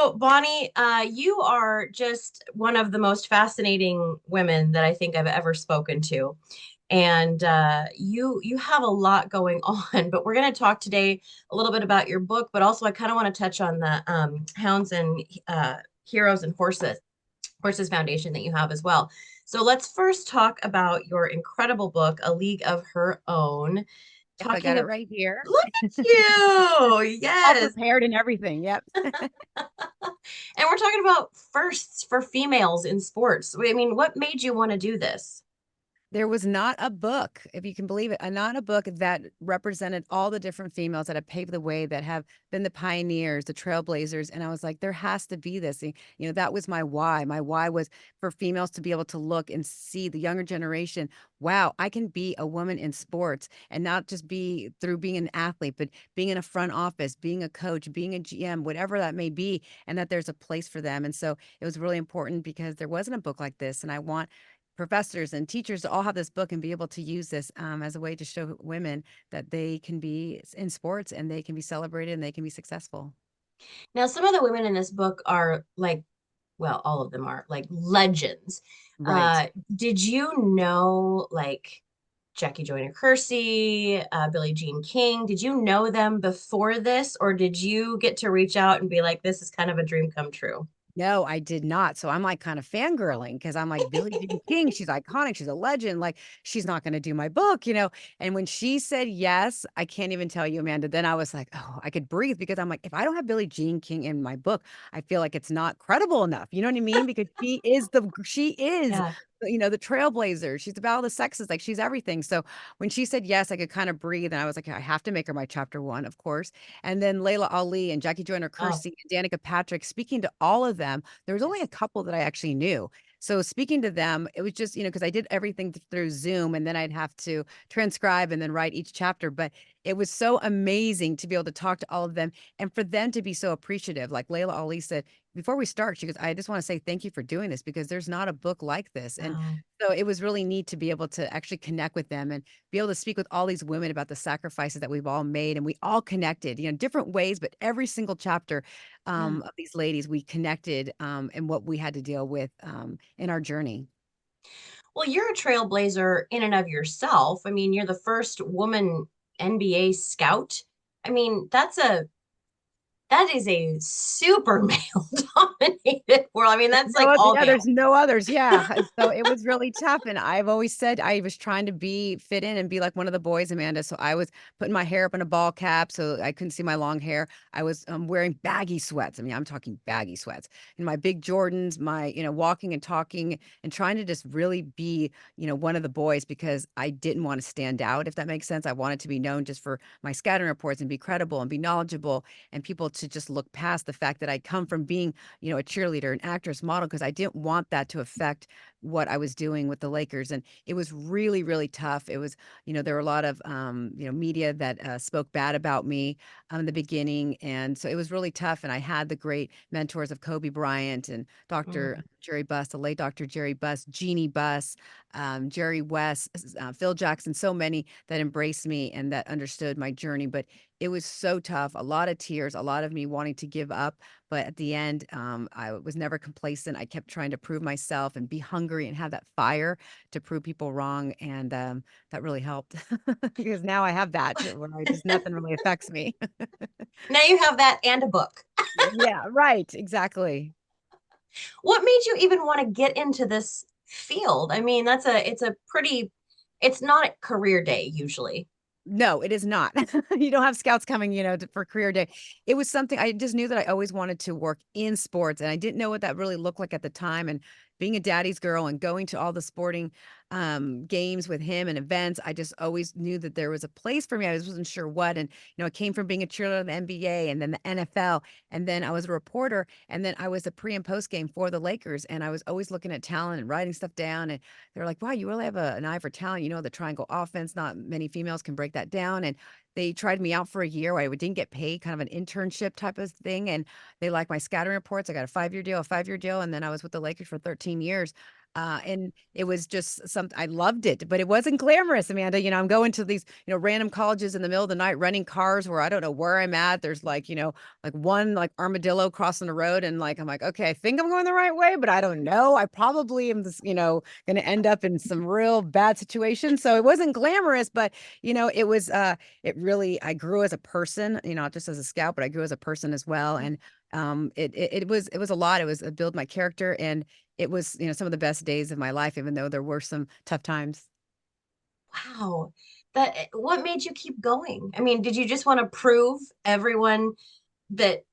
So, Bonnie, you are just one of the most fascinating women that I think I've ever spoken to. And you have a lot going on, but we're going to talk today a little bit about your book, but also I kind of want to touch on the Hounds and Heroes and Horses Foundation that you have as well. So let's first talk about your incredible book, A League of Her Own. Yep, I got Talking it of, right here. look at you, All yes. prepared and everything. Yep. And we're talking about firsts for females in sports. I mean, what made you want to do this? There was not a book, if you can believe it, not a book that represented all the different females that have paved the way, that have been the pioneers, the trailblazers. And I was like, there has to be this. That was my why. My why was for females to be able to look and see the younger generation. Wow, I can be a woman in sports and not just be through being an athlete, but being in a front office, being a coach, being a GM, whatever that may be, and that there's a place for them. And so it was really important because there wasn't a book like this. And I want professors and teachers to all have this book and be able to use this as a way to show women that they can be in sports and they can be celebrated and they can be successful. Now, some of the women in this book are like, well, all of them are like legends. Right. Uh, did you know like Jackie Joyner Kersee, Billie Jean King? Did you know them before this, or did you get to reach out and be like, this is kind of a dream come true? No, I did not. So I'm like kind of fangirling because I'm like, Billie Jean King, she's iconic, she's a legend. Like, she's not going to do my book. And when she said yes, I can't even tell you, Amanda. Then I was like, oh, I could breathe because I'm like, if I don't have Billie Jean King in my book, I feel like it's not credible enough. You know what I mean? Because she is Yeah. the trailblazer. She's about all the sexes, like she's everything. So when she said yes, I could kind of breathe. And I was like, I have to make her my chapter one, of course. And then Layla Ali and Jackie Joyner Oh, Kersee and Danica Patrick, speaking to all of them, there was only a yes. couple that I actually knew. So speaking to them, it was just, because I did everything through Zoom and then I'd have to transcribe and then write each chapter. But it was so amazing to be able to talk to all of them and for them to be so appreciative. Like Layla Ali said, before we start, she goes, I just want to say thank you for doing this because there's not a book like this. And Oh, so it was really neat to be able to actually connect with them and be able to speak with all these women about the sacrifices that we've all made. And we all connected, different ways, but every single chapter yeah. of these ladies, we connected and what we had to deal with in our journey. Well, you're a trailblazer in and of yourself. I mean, you're the first woman NBA scout. I mean, that is a super male dominated world. I mean, There's that's no like other, all yeah, there's male. no others. Yeah. And so it was really tough. And I've always said I was trying to fit in and be like one of the boys, Amanda. So I was putting my hair up in a ball cap so I couldn't see my long hair. I was wearing baggy sweats. I mean, I'm talking baggy sweats and my big Jordans, walking and talking and trying to just really be, one of the boys because I didn't want to stand out, if that makes sense. I wanted to be known just for my scouting reports and be credible and be knowledgeable and people to just look past the fact that I come from being a cheerleader, an actress, model, because I didn't want that to affect what I was doing with the Lakers. And it was really, really tough. It was, there were a lot of, media that spoke bad about me in the beginning. And so it was really tough. And I had the great mentors of Kobe Bryant and Dr. Mm, Jerry Buss, the late Dr. Jerry Buss, Jeannie Buss, Jerry West, Phil Jackson, so many that embraced me and that understood my journey. But it was so tough, a lot of tears, a lot of me wanting to give up. But at the end, I was never complacent. I kept trying to prove myself and be hungry and have that fire to prove people wrong. And that really helped because now I have that where I just nothing really affects me. now you have that and a book. Yeah, right. Exactly. What made you even want to get into this field? I mean, it's not a career day usually. No, it is not. You don't have scouts coming, for career day. It was something I just knew that I always wanted to work in sports, and I didn't know what that really looked like at the time. And being a daddy's girl and going to all the sporting games with him and events, I just always knew that there was a place for me. I just wasn't sure what. And I came from being a cheerleader in the NBA and then the NFL, and then I was a reporter, and then I was a pre and post game for the Lakers, and I was always looking at talent and writing stuff down. And they're like, wow, you really have an eye for talent. The triangle offense, not many females can break that down. And they tried me out for a year where I didn't get paid, kind of an internship type of thing. And they liked my scouting reports. I got a 5-year deal, a 5-year deal. And then I was with the Lakers for 13 years. And it was just something I loved it, but it wasn't glamorous, Amanda. I'm going to these, random colleges in the middle of the night, renting cars where I don't know where I'm at. There's like, like one like armadillo crossing the road, and like I'm like, okay, I think I'm going the right way, but I don't know. I probably am just, going to end up in some real bad situations. So it wasn't glamorous, but it was it really I grew as a person, not just as a scout, but I grew as a person as well. And it was a lot. It was a build my character, and it was, some of the best days of my life, even though there were some tough times. Wow. What made you keep going? I mean, did you just want to prove everyone that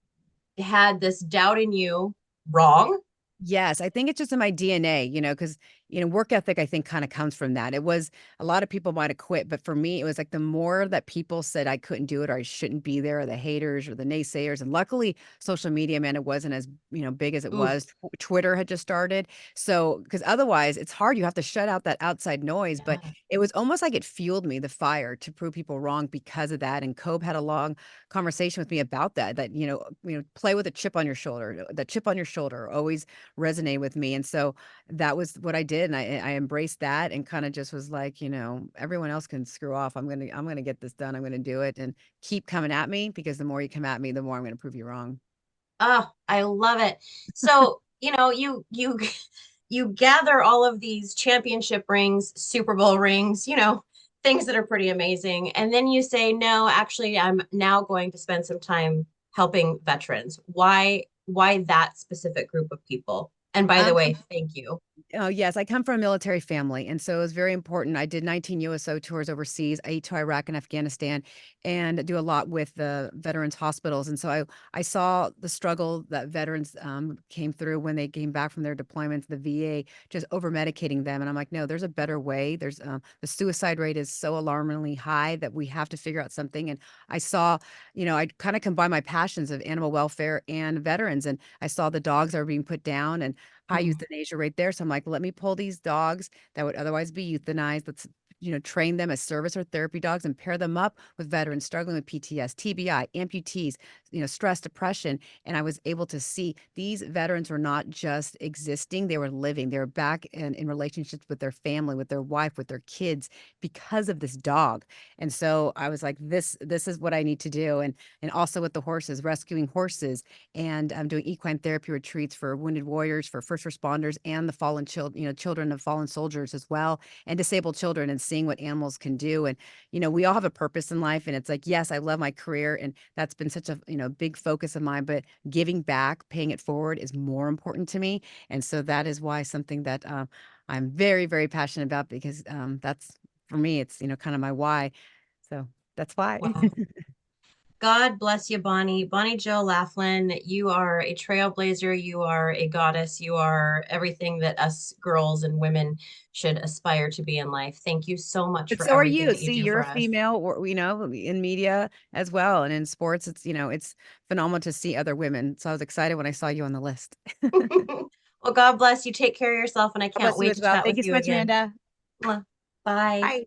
had this doubt in you wrong? Yes, I think it's just in my DNA, because, work ethic, I think, kind of comes from that. It was a lot of people might have quit, but for me, it was like the more that people said I couldn't do it or I shouldn't be there, or the haters or the naysayers. And luckily, social media, man, it wasn't as, big as it Ooh, was. Twitter had just started. So, because otherwise it's hard. You have to shut out that outside noise. But yeah. it was almost like it fueled me, the fire to prove people wrong because of that. And Cobe had a long conversation with me about that, play with a chip on your shoulder, that chip on your shoulder, always resonate with me. And so that was what I did. And I embraced that and kind of just was like, everyone else can screw off. I'm gonna get this done. I'm gonna do it, and keep coming at me, because the more you come at me, the more I'm gonna prove you wrong. Oh, I love it. So, you you gather all of these championship rings, Super Bowl rings, things that are pretty amazing. And then you say, "No, actually, I'm now going to spend some time helping veterans." Why that specific group of people? And by the Um, way, thank you. Oh, yes, I come from a military family, and so it was very important. I did 19 USO tours overseas. I to Iraq and Afghanistan, and do a lot with the veterans hospitals. And so I saw the struggle that veterans came through when they came back from their deployments, the VA just over medicating them. And I'm like, no, there's a better way. There's the suicide rate is so alarmingly high that we have to figure out something. And I saw, I kind of combine my passions of animal welfare and veterans, and I saw the dogs that were being put down, and high Mm, euthanasia right there. So I'm like, let me pull these dogs that would otherwise be euthanized. Let's, train them as service or therapy dogs and pair them up with veterans struggling with PTS, TBI, amputees, stress, depression. And I was able to see these veterans were not just existing, they were living. They were back in relationships with their family, with their wife, with their kids because of this dog. And so I was like, this is what I need to do. And also with the horses, rescuing horses, and I'm doing equine therapy retreats for wounded warriors, for first responders, and the fallen children, children of fallen soldiers as well, and disabled children, and seeing what animals can do. And we all have a purpose in life, and it's like, yes, I love my career, and that's been such a big focus of mine. But giving back, paying it forward, is more important to me, and so that is why something that I'm very, very passionate about, because that's for me, it's kind of my why. So that's why. wow. God bless you, Bonnie. Bonnie Joe Laflin, you are a trailblazer. You are a goddess. You are everything that us girls and women should aspire to be in life. Thank you so much But for so are everything you. that you See, do you're for a us. female, or in media as well, and in sports. It's phenomenal to see other women. So I was excited when I saw you on the list. God Well, God bless you. Take care of yourself, and I can't bless you wait as to well. chat Thank with you so you much, again. Amanda. Mwah. Bye. Bye.